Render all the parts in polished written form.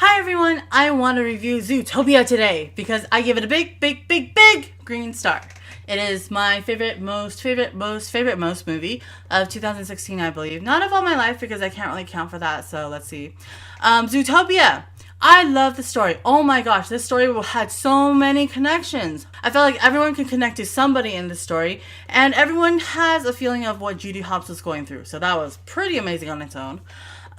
Hi everyone, I want to review Zootopia today because I give it a big green star. It is my most favorite movie of 2016, I believe. Not of all my life because I can't really count for that, so let's see. Zootopia. I love the story. Oh my gosh, this story had so many connections. I felt like everyone could connect to somebody in this story, and everyone has a feeling of what Judy Hopps was going through, so that was pretty amazing on its own.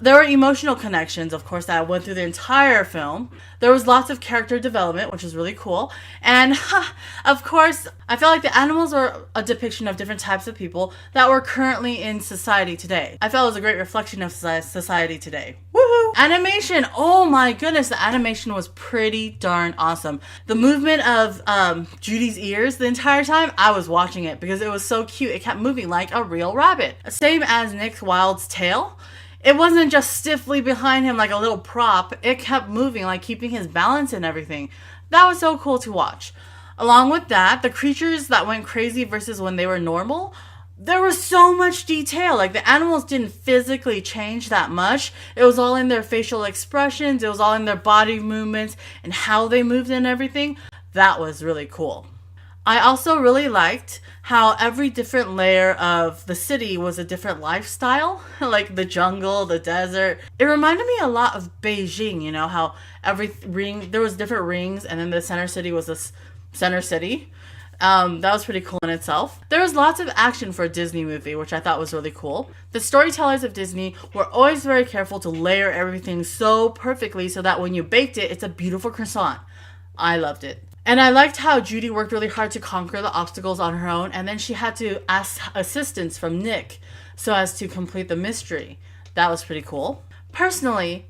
There were emotional connections, of course, that went through the entire film. There was lots of character development, which was really cool. And, of course, I felt like the animals were a depiction of different types of people that were currently in society today. I felt it was a great reflection of society today. Woohoo! Animation! Oh my goodness, the animation was pretty darn awesome. The movement of Judy's ears the entire time, I was watching it because it was so cute. It kept moving like a real rabbit. Same as Nick Wilde's tail. It wasn't just stiffly behind him like a little prop. It kept moving, like keeping his balance and everything. That was so cool to watch. Along with that, the creatures that went crazy versus when they were normal, there was so much detail. Like the animals didn't physically change that much. It was all in their facial expressions. It was all in their body movements and how they moved and everything. That was really cool. I also really liked how every different layer of the city was a different lifestyle, like the jungle, the desert. It reminded me a lot of Beijing, you know, how every ring, there was different rings, and then the center city was this center city. That was pretty cool in itself. There was lots of action for a Disney movie, which I thought was really cool. The storytellers of Disney were always very careful to layer everything so perfectly so that when you baked it, it's a beautiful croissant. I loved it. And I liked how Judy worked really hard to conquer the obstacles on her own, and then she had to ask assistance from Nick so as to complete the mystery. That was pretty cool. Personally,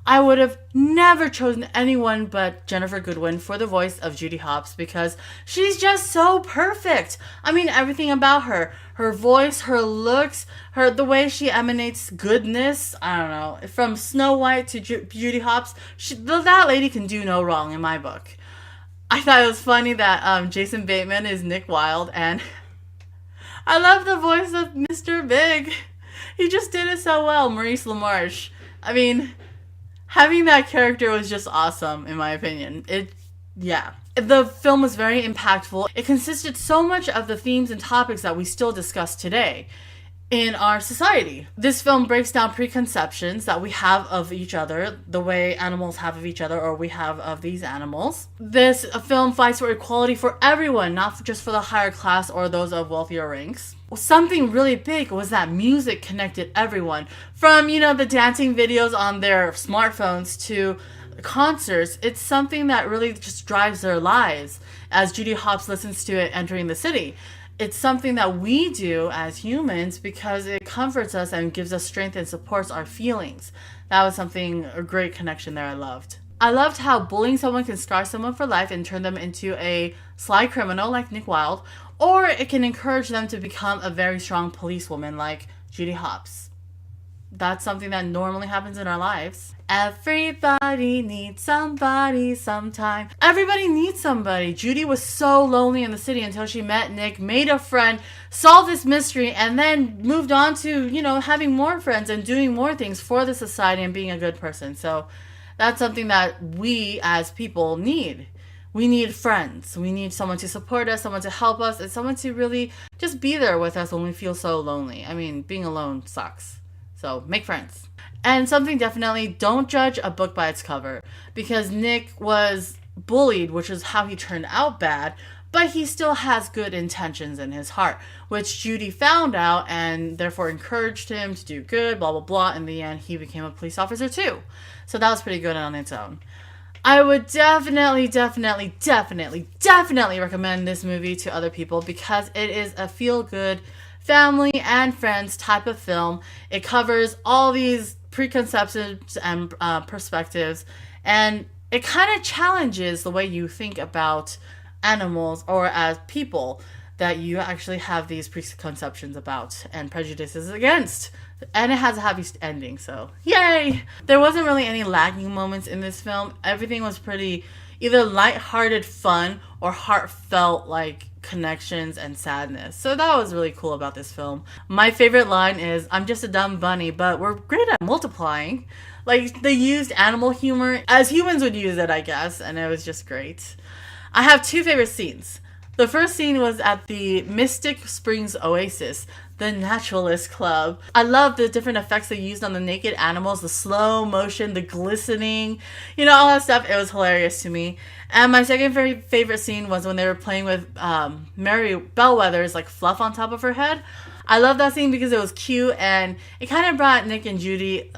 I would have never chosen anyone but Jennifer Goodwin for the voice of Judy Hopps because she's just so perfect. I mean, everything about her. Her voice, her looks, the way she emanates goodness. I don't know. From Snow White to Judy Hopps, that lady can do no wrong in my book. I thought it was funny that Jason Bateman is Nick Wilde, and I love the voice of Mr. Big. He just did it so well, Maurice LaMarche. I mean, having that character was just awesome, in my opinion. The film was very impactful. It consisted so much of the themes and topics that we still discuss today in our society. This film breaks down preconceptions that we have of each other, the way animals have of each other, or we have of these animals. This film fights for equality for everyone, not just for the higher class or those of wealthier ranks. Something really big was that music connected everyone. From, the dancing videos on their smartphones to concerts, it's something that really just drives their lives as Judy Hopps listens to it entering the city. It's something that we do as humans because it comforts us and gives us strength and supports our feelings. That was a great connection there I loved. I loved how bullying someone can scar someone for life and turn them into a sly criminal like Nick Wilde, or it can encourage them to become a very strong policewoman like Judy Hopps. That's something that normally happens in our lives. Everybody needs somebody sometime. Everybody needs somebody. Judy was so lonely in the city until she met Nick, made a friend, solved this mystery, and then moved on to, having more friends and doing more things for the society and being a good person. So that's something that we as people need. We need friends. We need someone to support us, someone to help us, and someone to really just be there with us when we feel so lonely. I mean, being alone sucks. So make friends. And something definitely, don't judge a book by its cover. Because Nick was bullied, which is how he turned out bad, but he still has good intentions in his heart, which Judy found out and therefore encouraged him to do good, blah, blah, blah. In the end, he became a police officer too. So that was pretty good on its own. I would definitely recommend this movie to other people because it is a feel-good family and friends type of film. It covers all these preconceptions and perspectives, and it kind of challenges the way you think about animals or as people that you actually have these preconceptions about and prejudices against. And it has a happy ending, so yay! There wasn't really any lagging moments in this film. Everything was pretty either lighthearted fun or heartfelt connections and sadness. So that was really cool about this film. My favorite line is, "I'm just a dumb bunny, but we're great at multiplying." Like, they used animal humor as humans would use it, I guess, and it was just great. I have two favorite scenes. The first scene was at the Mystic Springs Oasis, the Naturalist Club. I love the different effects they used on the naked animals, the slow motion, the glistening, all that stuff. It was hilarious to me. And my second very favorite scene was when they were playing with Mary Bellwether's like fluff on top of her head. I love that scene because it was cute and it kind of brought Nick and Judy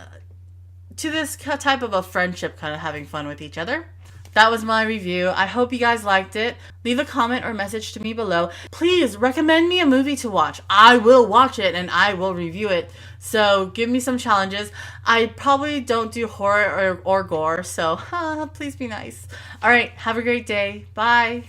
to this type of a friendship, kind of having fun with each other. That was my review. I hope you guys liked it. Leave a comment or message to me below. Please recommend me a movie to watch. I will watch it and I will review it. So give me some challenges. I probably don't do horror or gore, so please be nice. All right, have a great day. Bye.